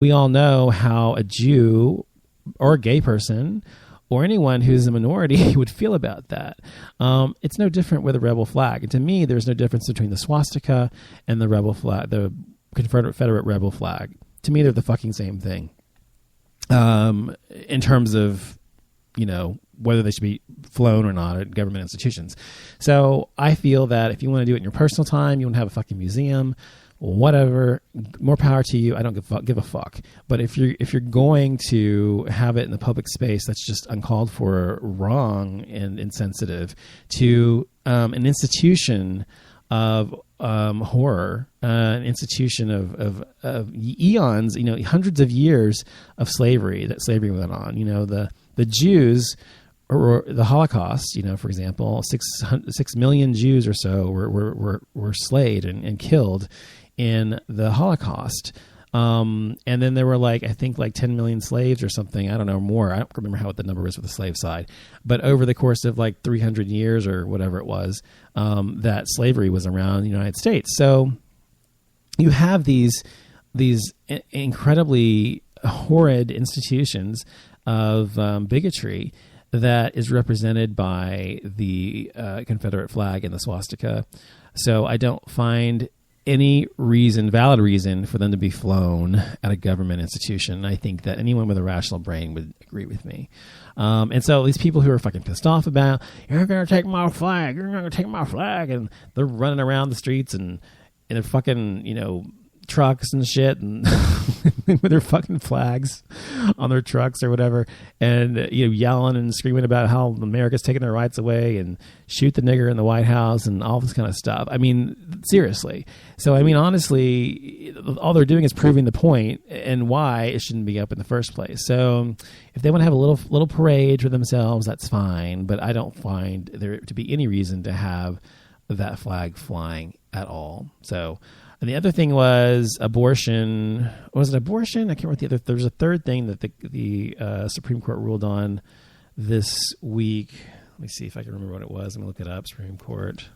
we all know how a Jew or a gay person or anyone who's a minority would feel about that. It's no different with a rebel flag. And to me, there's no difference between the swastika and the rebel flag, the Confederate rebel flag. To me, they're the fucking same thing. In terms of, whether they should be flown or not at government institutions. So I feel that if you want to do it in your personal time, you want to have a fucking museum, whatever, more power to you. I don't give a fuck. But if you're going to have it in the public space, that's just uncalled for, wrong, and insensitive to an institution of horror, an institution of eons, hundreds of years of slavery that slavery went on. The Jews, or the Holocaust, for example, 6 million Jews or so were slayed and killed in the Holocaust. And then there were I think 10 million slaves or something. I don't know, more. I don't remember what the number is with the slave side. But over the course of 300 years or whatever it was, that slavery was around the United States. So you have these incredibly horrid institutions of bigotry that is represented by the Confederate flag and the swastika. So I don't find any valid reason for them to be flown at a government institution. I think that anyone with a rational brain would agree with me. And so these people who are fucking pissed off about, you're going to take my flag, and they're running around the streets and in their fucking, trucks and shit, and with their fucking flags on their trucks or whatever, and yelling and screaming about how America's taking their rights away and shoot the nigger in the White House and all this kind of stuff. I mean, seriously. So I mean, honestly, all they're doing is proving the point and why it shouldn't be up in the first place. So if they want to have a little parade for themselves, that's fine, but I don't find there to be any reason to have that flag flying at all. So. And the other thing was abortion. Was it abortion? I can't remember there was a third thing that the Supreme Court ruled on this week. Let me see if I can remember what it was. I'm going to look it up. Supreme Court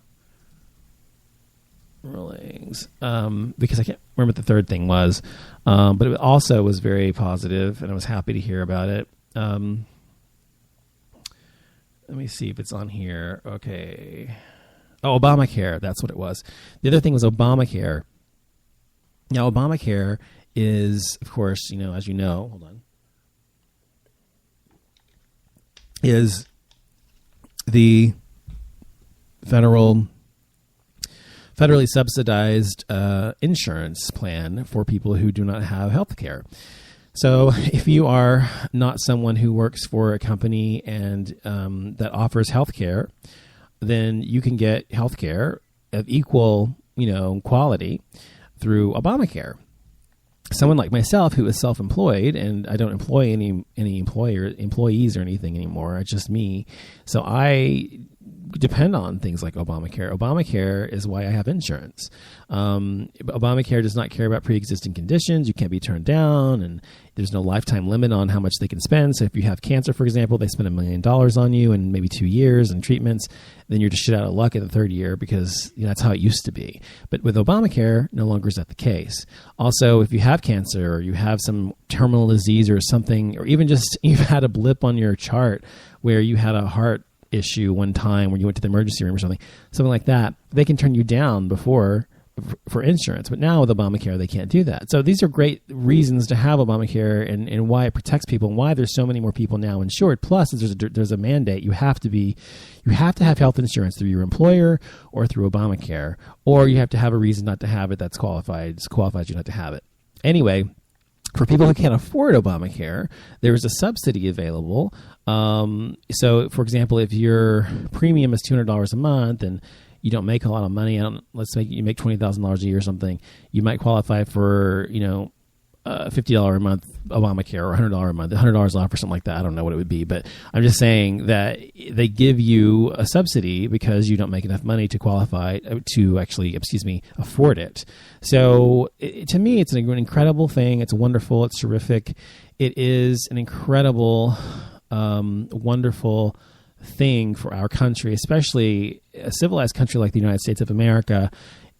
rulings. Because I can't remember what the third thing was. But it also was very positive, and I was happy to hear about it. Let me see if it's on here. Okay. Oh, Obamacare. That's what it was. The other thing was Obamacare. Now, Obamacare is, of course, as you know, hold on, is the federally subsidized insurance plan for people who do not have health care. So if you are not someone who works for a company and that offers health care, then you can get health care of equal, quality through Obamacare. Someone like myself who is self-employed, and I don't employ any employees or anything anymore. It's just me. So I depend on things like Obamacare. Obamacare is why I have insurance. Obamacare does not care about pre-existing conditions. You can't be turned down, and there's no lifetime limit on how much they can spend. So if you have cancer, for example, they spend $1 million on you in maybe 2 years in treatments, then you're just shit out of luck in the third year because that's how it used to be. But with Obamacare, no longer is that the case. Also, if you have cancer or you have some terminal disease or something, or even just you've had a blip on your chart where you had a heart issue one time where you went to the emergency room or something like that, they can turn you down before for insurance. But now with Obamacare, they can't do that. So these are great reasons to have Obamacare and why it protects people and why there's so many more people now insured. Plus, there's a mandate. You have to have health insurance through your employer or through Obamacare, or you have to have a reason not to have it that's qualifies you not to have it. Anyway, for people who can't afford Obamacare, there is a subsidy available. So, for example, if your premium is $200 a month and you don't make a lot of money, let's say you make $20,000 a year or something, you might qualify for, $50 a month Obamacare or $100 a month, $100 off or something like that. I don't know what it would be, but I'm just saying that they give you a subsidy because you don't make enough money to qualify to actually, afford it. So to me, it's an incredible thing. It's wonderful. It's terrific. It is an incredible, wonderful thing for our country, especially a civilized country like the United States of America.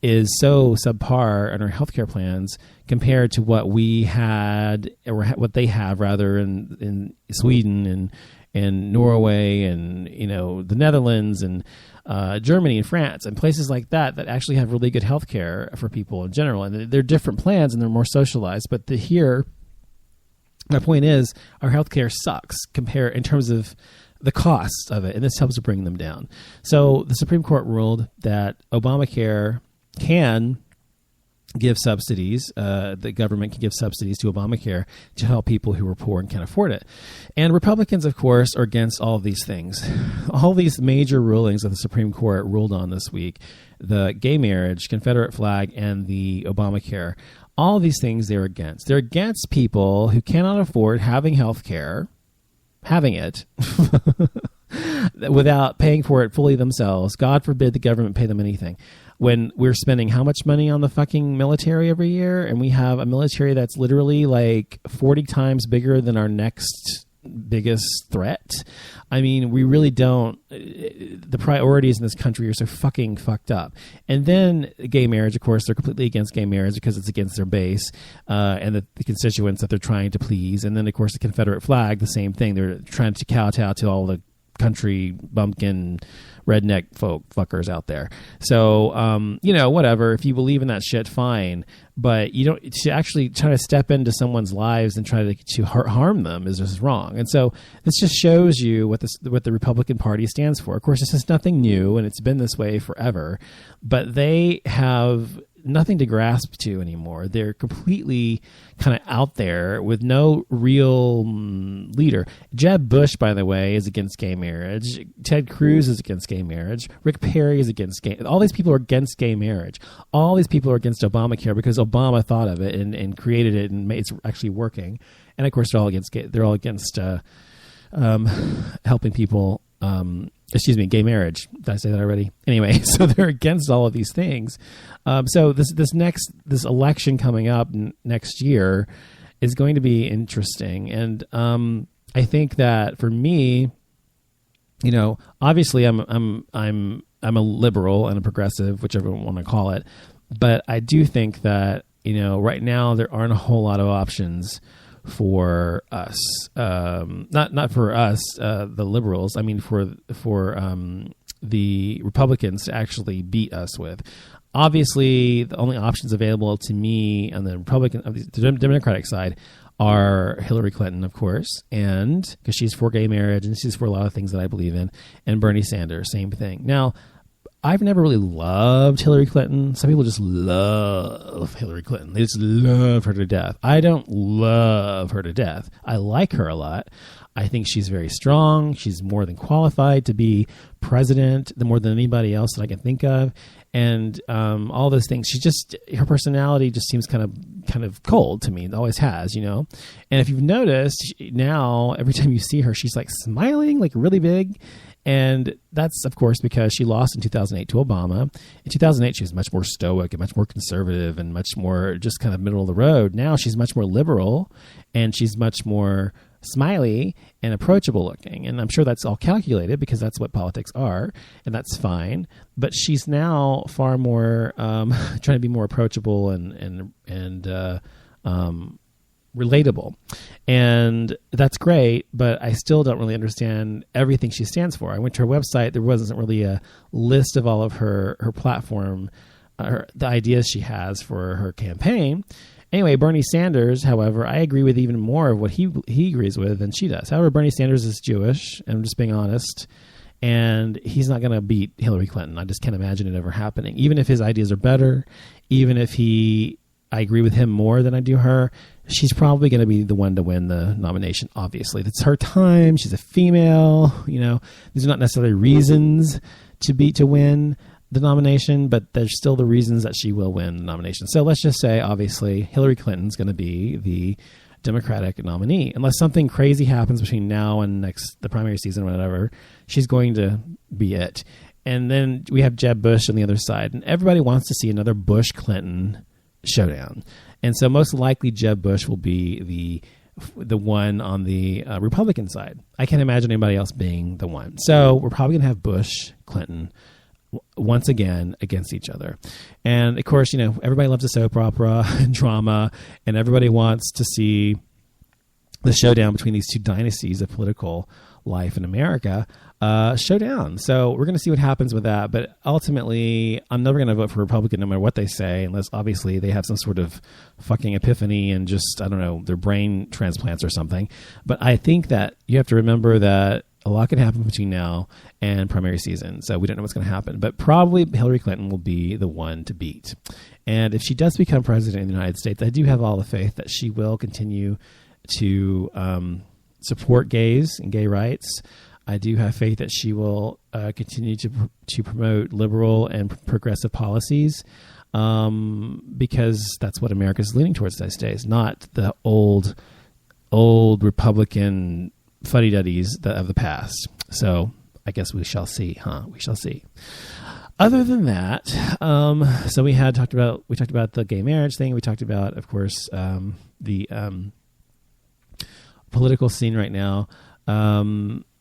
is so subpar in our healthcare plans compared to what we had, or what they have rather, in Sweden and Norway and the Netherlands and Germany and France and places like that actually have really good healthcare for people in general. And they're different plans and they're more socialized. But here, my point is, our healthcare sucks in terms of the costs of it, and this helps to bring them down. So the Supreme Court ruled that Obamacare can give subsidies. The government can give subsidies to Obamacare to help people who are poor and can't afford it. And Republicans, of course, are against all of these things. All these major rulings that the Supreme Court ruled on this week, the gay marriage, Confederate flag, and the Obamacare, all of these things they're against. They're against people who cannot afford having health care, having it, without paying for it fully themselves. God forbid the government pay them anything. When we're spending how much money on the fucking military every year, and we have a military that's literally like 40 times bigger than our next biggest threat. I mean, we really don't. The priorities in this country are so fucking fucked up. And then gay marriage, of course, they're completely against gay marriage because it's against their base and the constituents that they're trying to please. And then, of course, the Confederate flag, the same thing. They're trying to kowtow to all the country bumpkin redneck fuckers out there. So, whatever. If you believe in that shit, fine. But you don't, to actually try to step into someone's lives and try to harm them is just wrong. And so this just shows you what the Republican Party stands for. Of course, this is nothing new, and it's been this way forever. But they have nothing to grasp to anymore. They're completely kind of out there with no real leader. Jeb Bush, by the way, is against gay marriage. Ted Cruz is against gay marriage. Rick Perry is against gay. All these people are against gay marriage. All these people are against Obamacare because Obama thought of it and created it and it's actually working. And of course, they're all against helping people. Gay marriage. Did I say that already? Anyway, so they're against all of these things. So this election coming up next year is going to be interesting. And I think that for me, obviously I'm a liberal and a progressive, whichever you want to call it. But I do think that, right now there aren't a whole lot of options for us, not for us, the liberals. I mean, for the Republicans to actually beat us with. Obviously, the only options available to me on the the Democratic side are Hillary Clinton, of course, and because she's for gay marriage and she's for a lot of things that I believe in, and Bernie Sanders, same thing. Now, I've never really loved Hillary Clinton. Some people just love Hillary Clinton. They just love her to death. I don't love her to death. I like her a lot. I think she's very strong. She's more than qualified to be president, more than anybody else that I can think of. And all those things. Her personality just seems kind of cold to me. It always has, And if you've noticed now, every time you see her, she's like smiling, like really big. And that's, of course, because she lost in 2008 to Obama. In 2008, she was much more stoic and much more conservative and much more just kind of middle of the road. Now she's much more liberal and she's much more smiley and approachable looking. And I'm sure that's all calculated because that's what politics are, and that's fine. But she's now far more trying to be more approachable and relatable. And that's great, but I still don't really understand everything she stands for. I went to her website. There wasn't really a list of all of her platform, the ideas she has for her campaign. Anyway, Bernie Sanders, however, I agree with even more of what he agrees with than she does. However, Bernie Sanders is Jewish, and I'm just being honest, and he's not going to beat Hillary Clinton. I just can't imagine it ever happening. Even if his ideas are better, even if I agree with him more than I do her, she's probably going to be the one to win the nomination, obviously. It's her time. She's a female. These are not necessarily reasons to win the nomination, but there's still the reasons that she will win the nomination. So let's just say, obviously, Hillary Clinton's going to be the Democratic nominee. Unless something crazy happens between now and the primary season or whatever, she's going to be it. And then we have Jeb Bush on the other side, and everybody wants to see another Bush-Clinton showdown. And so most likely Jeb Bush will be the one on the Republican side. I can't imagine anybody else being the one. So we're probably going to have Bush, Clinton, once again against each other. And of course, everybody loves a soap opera and drama, and everybody wants to see the showdown between these two dynasties of political life in America showdown. So we're going to see what happens with that. But ultimately, I'm never going to vote for Republican no matter what they say, unless obviously they have some sort of fucking epiphany and just, I don't know, their brain transplants or something. But I think that you have to remember that a lot can happen between now and primary season. So we don't know what's going to happen. But probably Hillary Clinton will be the one to beat. And if she does become president of the United States, I do have all the faith that she will continue to support gays and gay rights. I do have faith that she will continue to promote liberal and progressive policies, because that's what America is leaning towards these days, not the old Republican fuddy-duddies of the past. So I guess we shall see, We shall see. Other than that, so we talked about the gay marriage thing. We talked about, of course, the political scene right now.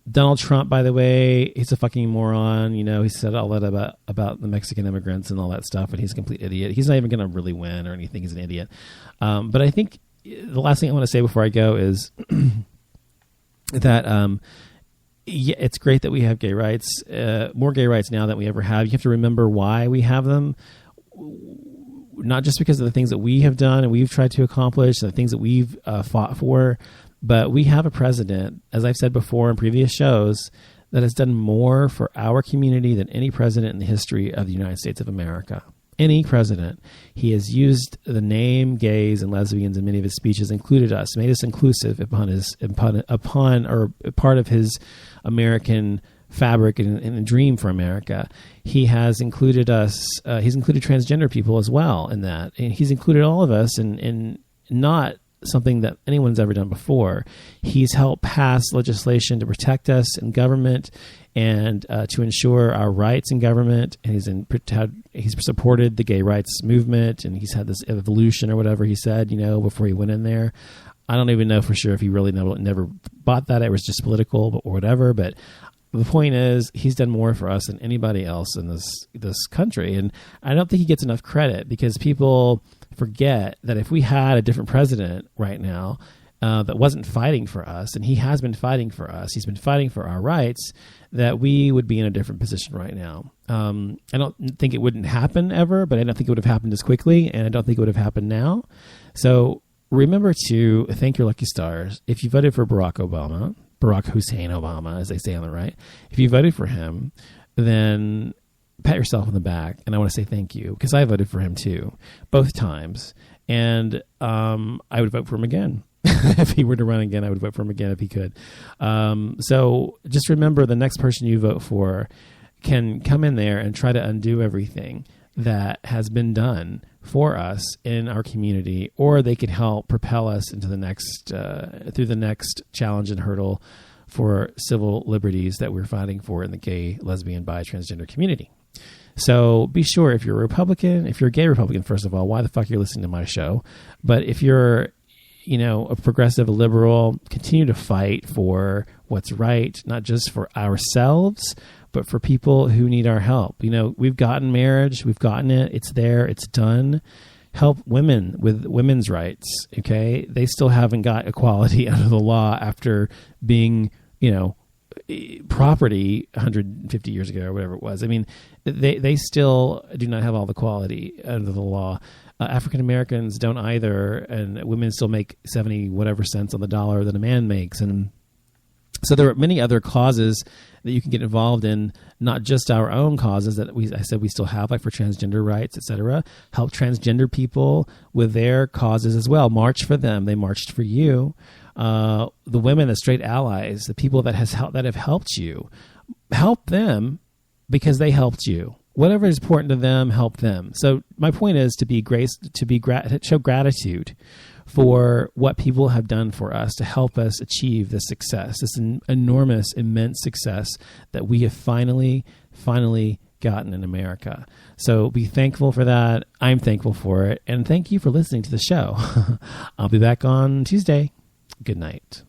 Donald Trump, by the way, he's a fucking moron. He said all that about the Mexican immigrants and all that stuff, and he's a complete idiot. He's not even going to really win or anything. He's an idiot. But I think the last thing I want to say before I go is that it's great that we have gay rights, more gay rights now than we ever have. You have to remember why we have them. Not just because of the things that we have done and we've tried to accomplish, and the things that we've fought for, but we have a president, as I've said before in previous shows, that has done more for our community than any president in the history of the United States of America. Any president. He has used the name gays and lesbians in many of his speeches, included us, made us inclusive upon or part of his American fabric and a dream for America. He has included us. He's included transgender people as well in that. And he's included all of us in not something that anyone's ever done before. He's helped pass legislation to protect us in government and to ensure our rights in government. And he's supported the gay rights movement, and he's had this evolution or whatever he said, before he went in there. I don't even know for sure if he really never bought that. It was just political or whatever. But the point is, he's done more for us than anybody else in this country. And I don't think he gets enough credit, because people forget that if we had a different president right now that wasn't fighting for us, and he has been fighting for us, he's been fighting for our rights, that we would be in a different position right now. I don't think it wouldn't happen ever, but I don't think it would have happened as quickly, and I don't think it would have happened now. So remember to thank your lucky stars. If you voted for Barack Hussein Obama, as they say on the right, if you voted for him, then pat yourself on the back, and I want to say thank you, because I voted for him too, both times, and I would vote for him again. If he were to run again, I would vote for him again if he could. So just remember, the next person you vote for can come in there and try to undo everything that has been done for us in our community, or they could help propel us into the next through the next challenge and hurdle for civil liberties that we're fighting for in the gay, lesbian, bi, transgender community. So be sure, if you're a Republican, if you're a gay Republican, first of all, why the fuck you're listening to my show? But if you're, a progressive, a liberal, continue to fight for what's right, not just for ourselves, but for people who need our help. We've gotten marriage, we've gotten it, it's there, it's done. Help women with women's rights, okay? They still haven't got equality under the law after being, property 150 years ago or whatever it was. I mean, they still do not have all the equality under the law. African Americans don't either, and women still make 70 whatever cents on the dollar that a man makes. And so there are many other causes that you can get involved in, not just our own causes that I said we still have, like for transgender rights, etc. Help transgender people with their causes as well. March for them. They marched for you. The women, the straight allies, the people that have helped you, help them because they helped you. Whatever is important to them, help them. So my point is to show gratitude for what people have done for us to help us achieve this success, this enormous, immense success that we have finally gotten in America. So be thankful for that. I'm thankful for it. And thank you for listening to the show. I'll be back on Tuesday. Good night.